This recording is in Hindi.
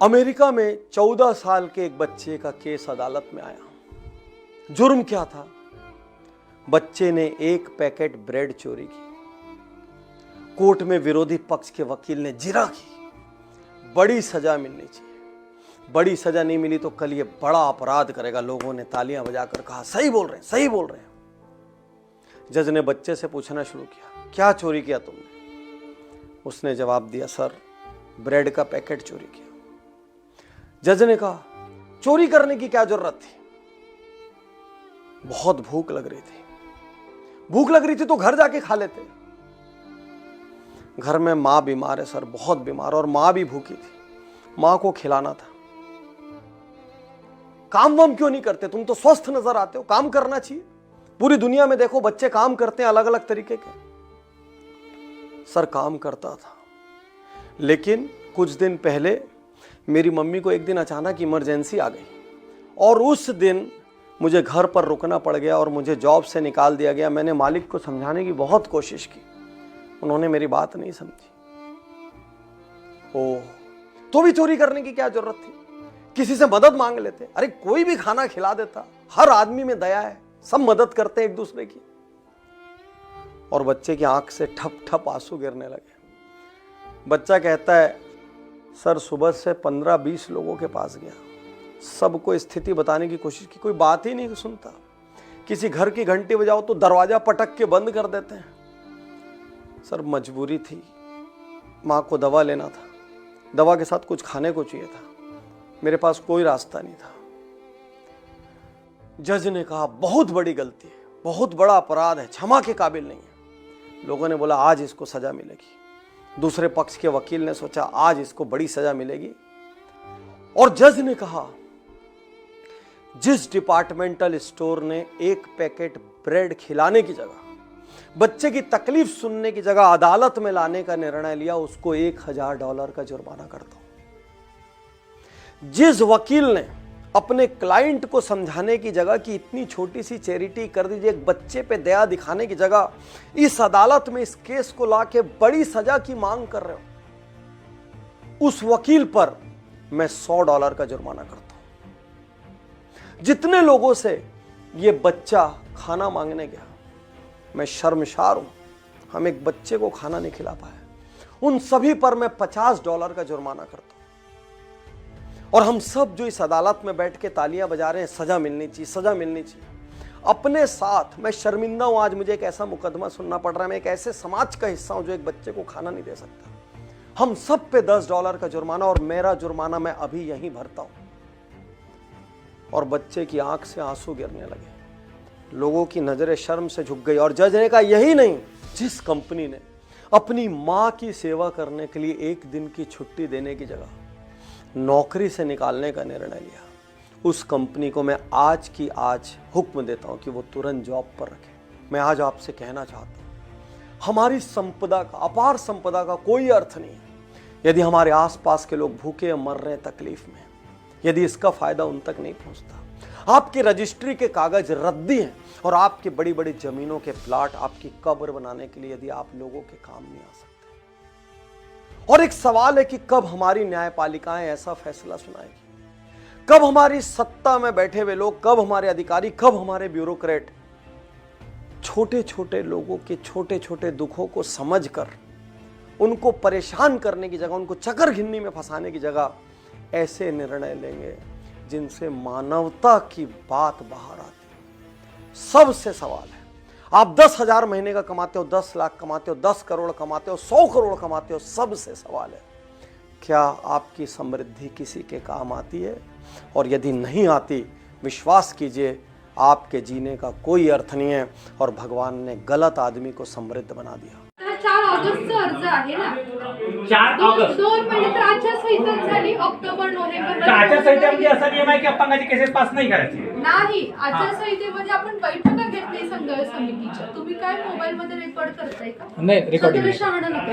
अमेरिका में 14 साल के एक बच्चे का केस अदालत में आया। जुर्म क्या था? बच्चे ने एक पैकेट ब्रेड चोरी की। कोर्ट में विरोधी पक्ष के वकील ने जिरह की, बड़ी सजा मिलनी चाहिए, बड़ी सजा नहीं मिली तो कल ये बड़ा अपराध करेगा। लोगों ने तालियां बजाकर कहा सही बोल रहे हैं, सही बोल रहे हैं। जज ने बच्चे से पूछना शुरू किया, क्या चोरी किया तुमने? उसने जवाब दिया, सर ब्रेड का पैकेट चोरी किया। जज ने कहा, चोरी करने की क्या जरूरत थी? बहुत भूख लग रही थी। भूख लग रही थी तो घर जाके खा लेते। घर में मां बीमार है सर, बहुत बीमार, और मां भी भूखी थी, मां को खिलाना था। काम वाम क्यों नहीं करते? तुम तो स्वस्थ नजर आते हो, काम करना चाहिए। पूरी दुनिया में देखो बच्चे काम करते हैं अलग अलग तरीके के। सर काम करता था, लेकिन कुछ दिन पहले मेरी मम्मी को एक दिन अचानक इमरजेंसी आ गई और उस दिन मुझे घर पर रुकना पड़ गया और मुझे जॉब से निकाल दिया गया। मैंने मालिक को समझाने की बहुत कोशिश की, उन्होंने मेरी बात नहीं समझी। ओह, तो भी चोरी करने की क्या जरूरत थी? किसी से मदद मांग लेते। अरे कोई भी खाना खिला देता। हर आदमी में दया है, सब मदद करते हैं एक दूसरे की। और बच्चे की आंख से ठप ठप आंसू गिरने लगे। बच्चा कहता है, सर सुबह से 15-20 लोगों के पास गया, सबको स्थिति बताने की कोशिश की, कोई बात ही नहीं सुनता। किसी घर की घंटी बजाओ तो दरवाजा पटक के बंद कर देते हैं। सर मजबूरी थी, माँ को दवा लेना था, दवा के साथ कुछ खाने को चाहिए था, मेरे पास कोई रास्ता नहीं था। जज ने कहा, बहुत बड़ी गलती है, बहुत बड़ा अपराध है, क्षमा के काबिल नहीं है। लोगों ने बोला आज इसको सजा मिलेगी। दूसरे पक्ष के वकील ने सोचा आज इसको बड़ी सजा मिलेगी। और जज ने कहा, जिस डिपार्टमेंटल स्टोर ने एक पैकेट ब्रेड खिलाने की जगह, बच्चे की तकलीफ सुनने की जगह अदालत में लाने का निर्णय लिया, उसको $1000 का जुर्माना कर दो। जिस वकील ने अपने क्लाइंट को समझाने की जगह कि इतनी छोटी सी चैरिटी कर दीजिए, एक बच्चे पे दया दिखाने की जगह इस अदालत में इस केस को लाके बड़ी सजा की मांग कर रहे हो, उस वकील पर मैं $100 का जुर्माना करता हूं। जितने लोगों से ये बच्चा खाना मांगने गया, मैं शर्मसार हूं, हम एक बच्चे को खाना नहीं खिला पाए, उन सभी पर मैं $50 का जुर्माना करता हूं। और हम सब जो इस अदालत में बैठ के तालियां बजा रहे हैं, सजा मिलनी चाहिए, सजा मिलनी चाहिए। अपने साथ मैं शर्मिंदा हूं, आज मुझे एक ऐसा मुकदमा सुनना पड़ रहा है। मैं एक ऐसे समाज का हिस्सा हूं जो एक बच्चे को खाना नहीं दे सकता। हम सब पे $10 का जुर्माना, और मेरा जुर्माना मैं अभी यहीं भरता हूं। और बच्चे की आंख से आंसू गिरने लगे, लोगों की नजरें शर्म से झुक गई। और जज ने कहा, यही नहीं, जिस कंपनी ने अपनी मां की सेवा करने के लिए एक दिन की छुट्टी देने की जगह नौकरी से निकालने का निर्णय लिया, उस कंपनी को मैं आज की आज हुक्म देता हूं कि वो तुरंत जॉब पर रखे। मैं आज आपसे कहना चाहता हूं, हमारी संपदा का, अपार संपदा का कोई अर्थ नहीं है यदि हमारे आसपास के लोग भूखे या मर रहे हैं तकलीफ में, यदि इसका फायदा उन तक नहीं पहुंचता। आपके रजिस्ट्री के कागज रद्दी हैं और आपकी बड़ी बड़ी जमीनों के प्लाट आपकी कब्र बनाने के लिए यदि आप लोगों के काम नहीं आ सकते। और एक सवाल है कि कब हमारी न्यायपालिकाएं ऐसा फैसला सुनाएगी, कब हमारी सत्ता में बैठे हुए लोग, कब हमारे अधिकारी, कब हमारे ब्यूरोक्रेट छोटे छोटे लोगों के छोटे छोटे दुखों को समझकर उनको परेशान करने की जगह, उनको चक्कर घिन्नी में फंसाने की जगह ऐसे निर्णय लेंगे जिनसे मानवता की बात बाहर आती है। सबसे सवाल है, आप 10,000 महीने का कमाते हो, 10 लाख कमाते हो, 10 करोड़ कमाते हो, 100 करोड़ कमाते हो, सबसे सवाल है, क्या आपकी समृद्धि किसी के काम आती है? और यदि नहीं आती, विश्वास कीजिए आपके जीने का कोई अर्थ नहीं है और भगवान ने गलत आदमी को समृद्ध बना दिया। 4 ऑगस्टचा अर्ज आहे ना, 4 ऑगस्ट 2 महिने तर आचारसंहिता झाली, ऑक्टोबर नोव्हेंबर आचारसंहितेमध्ये असा नियम आहे की अपंगाची केसेस पास नाही करायची नाही। आचारसंहितेमध्ये आपण बैठका घेतली संघ समितीच्या, तुम्ही काय मोबाईल मध्ये रेकॉर्ड करताय का? नाही, रेकॉर्डिंग स्वतःला शहाणं नका.